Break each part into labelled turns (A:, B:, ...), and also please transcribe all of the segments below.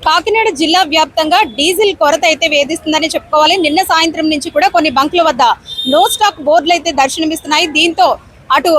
A: కాకినాడ జిల్లా వ్యాప్తంగా డీజిల్ కొరత అయితే వేధిస్తుందని చెప్పుకోవాలి. నిన్న సాయంత్రం నుంచి కూడా కొన్ని బంకుల వద్ద నో స్టాక్ బోర్డులు అయితే దర్శనమిస్తున్నాయి. దీంతో అటు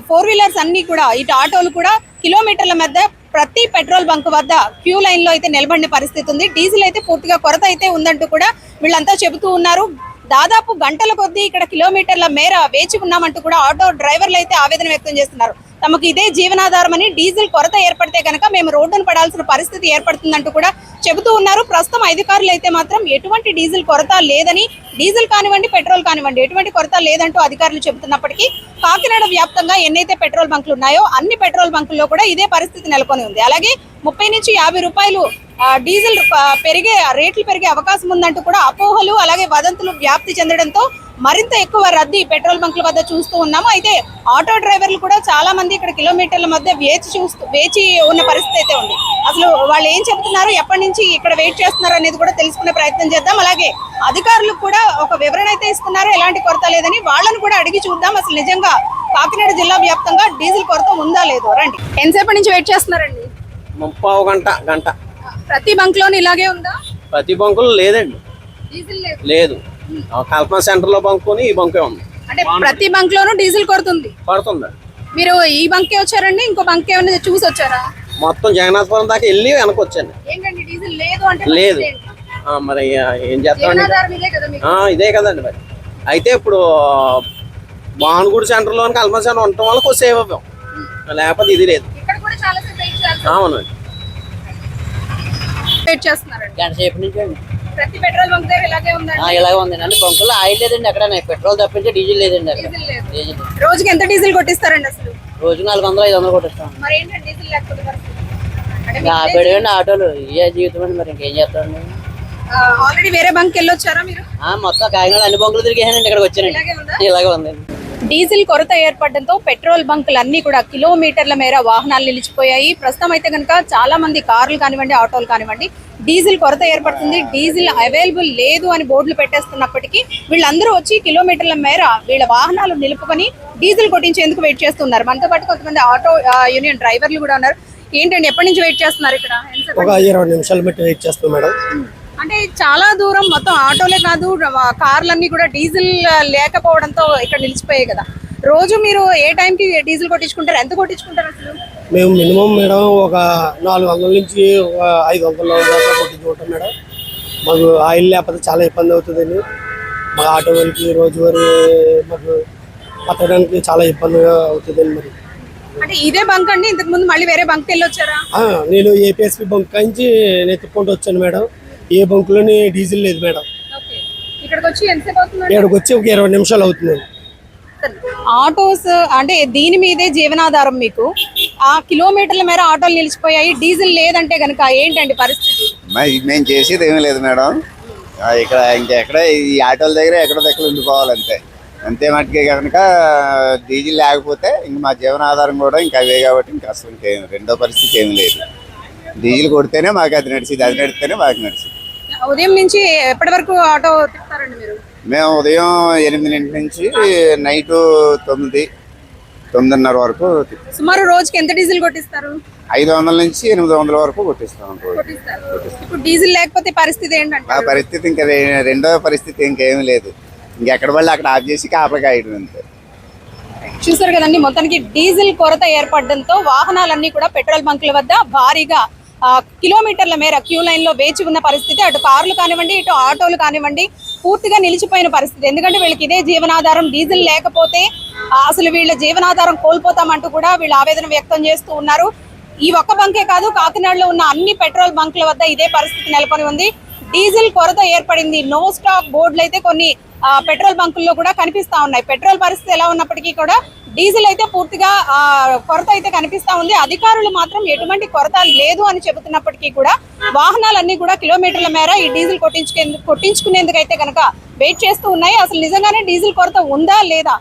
A: 4 వీలర్స్ అన్ని కూడా ఇటు ఆటోలు కూడా కిలోమీటర్ల మధ్య ప్రతి పెట్రోల్ బంక్ వద్ద క్యూ లైన్ లో అయితే నిలబడిన పరిస్థితి ఉంది. డీజిల్ అయితే పూర్తిగా కొరత అయితే ఉందంటూ కూడా వీళ్ళంతా చెబుతూ ఉన్నారు. దాదాపు గంటల కొద్దీ ఇక్కడ కిలోమీటర్ల మేర వేచి ఉన్నామంటూ కూడా ఆటో డ్రైవర్లు అయితే ఆవేదన వ్యక్తం చేస్తున్నారు. తమకు ఇదే జీవనాధారమని, డీజిల్ కొరత ఏర్పడితే కనుక మేము రోడ్డును పడాల్సిన పరిస్థితి ఏర్పడుతుందంటూ కూడా చెబుతూ ఉన్నారు. ప్రస్తుతం అధికారులు అయితే మాత్రం ఎటువంటి డీజిల్ కొరత లేదని, డీజిల్ కానివ్వండి పెట్రోల్ కానివ్వండి ఎటువంటి కొరత లేదంటూ అధికారులు చెబుతున్నప్పటికీ కాకినాడ వ్యాప్తంగా ఎన్నైతే పెట్రోల్ బంకులు ఉన్నాయో అన్ని పెట్రోల్ బంకుల్లో కూడా ఇదే పరిస్థితి నెలకొని ఉంది. అలాగే 30 నుంచి 50 రూపాయలు డీజిల్ రేట్లు పెరిగే అవకాశం ఉందంటూ కూడా అపోహలు అలాగే వదంతులు వ్యాప్తి చెందడంతో మరింత ఎక్కువ రద్దీ పెట్రోల్ బంకుల వద్ద చూస్తూ ఉన్నాము. అయితే ఆటో డ్రైవర్లు కూడా చాలా మంది ఇక్కడ కిలోమీటర్ల మధ్య వేచి ఉన్న పరిస్థితి అయితే ఉంది. అసలు వాళ్ళు ఏం చెప్తున్నారు, ఎప్పటి నుంచి ఇక్కడ వెయిట్ చేస్తున్నారు అనేది కూడా తెలుసుకునే ప్రయత్నం చేద్దాం. అలాగే అధికారులకు కూడా ఒక వివరణ అయితే ఇస్తున్నారు, ఎలాంటి కొరత లేదని. వాళ్ళని కూడా అడిగి చూద్దాం అసలు నిజంగా కాకినాడ జిల్లా వ్యాప్తంగా డీజిల్ కొరత ఉందా లేదో. రండి. ఎంతసేపటి నుంచి వెయిట్ చేస్తున్నారండి?
B: 30 గంట.
A: ప్రతి బంక్ లోని ఇలాగే ఉందా?
B: ప్రతి బంకులు లేదండి,
A: డీజిల్
B: లేదు. కల్పన సెంటర్ లో బంకుని ఈ బంకే ఉంది.
A: అంటే ప్రతి బంక్ లోనూ డీజిల్ కొడుతుంది. మీరు ఈ బంకే వచ్చారండి, ఇంకో బంక్ ఏమైనా చూసి వచ్చారా?
B: మొత్తం జగన్నాథపురం దాకా వెళ్ళి వెనక్కి వచ్చాను.
A: ఏంటండి డీజిల్ లేదు అంటే?
B: లేదు. మరి ఏం చేస్తామండి, ఇదే కదండి మరి. అయితే ఇప్పుడు భానుగుడి సెంటర్ లో కల్పన సెంటర్ ఉండటం వల్ల కొంచెం సేవ్ అవ్వం, లేకపోతే ఇది లేదు. అవునండి.
C: గంట సేపు నుంచి అండి.
A: ప్రతి పెట్రోల్ బంక్ దగ్గర ఇలాగే ఉందండి?
C: ఇలాగే ఉందండి. అంటే బంకుల్లో ఆయిల్ లేదండి, అక్కడ పెట్రోల్ తప్పించి డీజిల్ లేదండి. అక్కడ
A: డీజిల్ రోజుకి ఎంత డీజిల్ కొట్టిస్తారండి అసలు?
C: రోజుకి 400-500 కొట్టిస్తాం.
A: మరి ఏంటండి డీజిల్ లేకపోతే
C: ఆపేయండి ఆటోలు, ఇదే జీవితం అండి. మరి ఇంకేం చేస్తామండి.
A: ఆల్రెడీ వేరే బంక్ వెళ్ళొచ్చారా మీరు?
C: మొత్తం కాకినాడ అన్ని బంకులు తిరిగేసానండి, ఇక్కడికి వచ్చానండి. ఇలాగే ఉందండి.
A: డీజిల్ కొరత ఏర్పడడంతో పెట్రోల్ బంకులు అన్ని కూడా కిలోమీటర్ల మేర వాహనాలు నిలిచిపోయాయి. ప్రస్తుతం అయితే కనుక చాలా మంది కార్లు కానివ్వండి ఆటోలు కానివ్వండి డీజిల్ కొరత ఏర్పడుతుంది, డీజిల్ అవైలబుల్ లేదు అని బోర్డులు పెట్టేస్తున్నప్పటికీ వీళ్ళందరూ వచ్చి కిలోమీటర్ల మేర వీళ్ళ వాహనాలు నిలుపుకొని డీజిల్ కొట్టించేందుకు వెయిట్ చేస్తున్నారు. మనతో పాటు కొంతమంది ఆటో యూనియన్ డ్రైవర్లు కూడా ఉన్నారు. ఏంటండి ఎప్పటి నుంచి వెయిట్ చేస్తున్నారు ఇక్కడ?
D: ఒక 20 నిమిషాలు బట్టి వెయిట్ చేస్తాం మేడం.
A: అంటే చాలా దూరం, మొత్తం ఆటోలే కాదు కార్లన్నీ కూడా డీజిల్ లేకపోవడంతో ఇక్కడ నిలిచిపోయాయి కదా. రోజు మీరు ఏ టైంకి డీజిల్ కొట్టించుకుంటారు, ఎంత కొట్టించుకుంటారు అసలు?
D: మేము మినిమం మేడం ఒక 400 నుంచి 500 దాకా కొట్టించుకుంటాం మేడం. మాకు ఆయిల్ లేకపోతే చాలా ఇబ్బంది అవుతుందండి. మా ఆటో వాళ్ళకి రోజువారీ మాకు పట్టడానికి చాలా ఇబ్బందిగా అవుతుందండి. మరి
A: అంటే ఇదే బంక్ అండి, ఇంతకు ముందు మళ్ళీ వేరే బంక్ వెళ్ళి వచ్చారా?
D: నేను ఏపీఎస్పీ బంక్ నుంచి నెత్తుకుంటూ వచ్చాను మేడం. ఏ బంకులోని డీజిల్ లేదు మేడం.
A: ఇక్కడికి వచ్చి ఎంతసేపు అవుతుంది?
D: ఇక్కడికి వచ్చి ఒక 20 నిమిషాలు అవుతుందండి.
A: ఆటోస్ అంటే దీని మీదే జీవనాధారం మీకు. ఆ కిలోమీటర్ల మేర ఆటోలు నిలిచిపోయాయి, డీజిల్ లేదంటే గనక ఏంటండి పరిస్థితి?
E: మేము చేసేది ఏమీ లేదు మేడం. ఇక్కడ ఇంకెక్కడ ఈ ఆటోల దగ్గర ఎక్కడో ఉండిపోవాలంతే. అంతే మటుకే కనుక డీజిల్ లేకపోతే ఇంక మా జీవనాధారం కూడా ఇంకా అవే కాబట్టి ఇంకా అసలు ఇంకేం రెండో పరిస్థితి ఏమి లేదు. డీజిల్ కొడితేనే మాకు అది నడిచింది, అది నడిస్తేనే మాకు నడిచింది.
A: ఉదయం నుంచి ఎప్పటి వరకు ఆటో తిప్పుతారండి మీరు?
E: మేము ఉదయం 8 నుంచి నైట్ 9-9:30 వరకు.
A: సుమారు రోజుకి ఎంత డీజిల్ కొట్టిస్తారు?
E: 500 నుంచి 800 వరకు కొట్టిస్తాం.
A: ఇప్పుడు డీజిల్ లేకపోతే పరిస్థితి ఏంటంటే?
E: ఆ పరిస్థితి ఇంకా రెండో పరిస్థితి ఇంకేమీ లేదు. ఇంకెక్కడ వాళ్ళు అక్కడ ఆఫ్ చేసి కాపలా కాయడం అంతే.
A: చూసారు కదండి, మొత్తానికి డీజిల్ కొరత ఏర్పడడంతో వాహనాలన్నీ కూడా పెట్రోల్ బంకుల వద్ద భారీగా కిలోమీటర్ల మేర క్యూ లైన్ లో వేచి ఉన్న పరిస్థితి. అటు కార్లు కానివ్వండి ఇటు ఆటోలు కానివ్వండి పూర్తిగా నిలిచిపోయిన పరిస్థితి. ఎందుకంటే వీళ్ళకి ఇదే జీవనాధారం, డీజిల్ లేకపోతే అసలు వీళ్ళ జీవనాధారం కోల్పోతామంటూ కూడా వీళ్ళు ఆవేదన వ్యక్తం చేస్తూ ఉన్నారు. ఈ ఒక్క బంకే కాదు, కాకినాడలో ఉన్న అన్ని పెట్రోల్ బంకుల వద్ద ఇదే పరిస్థితి నెలకొని ఉంది. డీజిల్ కొరత ఏర్పడింది. నో స్టాక్ బోర్డులు అయితే కొన్ని పెట్రోల్ బంకుల్లో కూడా కనిపిస్తా ఉన్నాయి. పెట్రోల్ పరిస్థితి ఎలా ఉన్నప్పటికీ కూడా డీజిల్ అయితే పూర్తిగా కొరత అయితే కనిపిస్తా ఉంది. అధికారులు మాత్రం ఎటువంటి కొరత లేదు అని చెబుతున్నప్పటికీ కూడా వాహనాలన్నీ కూడా కిలోమీటర్ల మేర ఈ డీజిల్ కొట్టించుకునేందుకు అయితే కనుక వెయిట్ చేస్తూ ఉన్నాయి. అసలు నిజంగానే డీజిల్ కొరత ఉందా లేదా?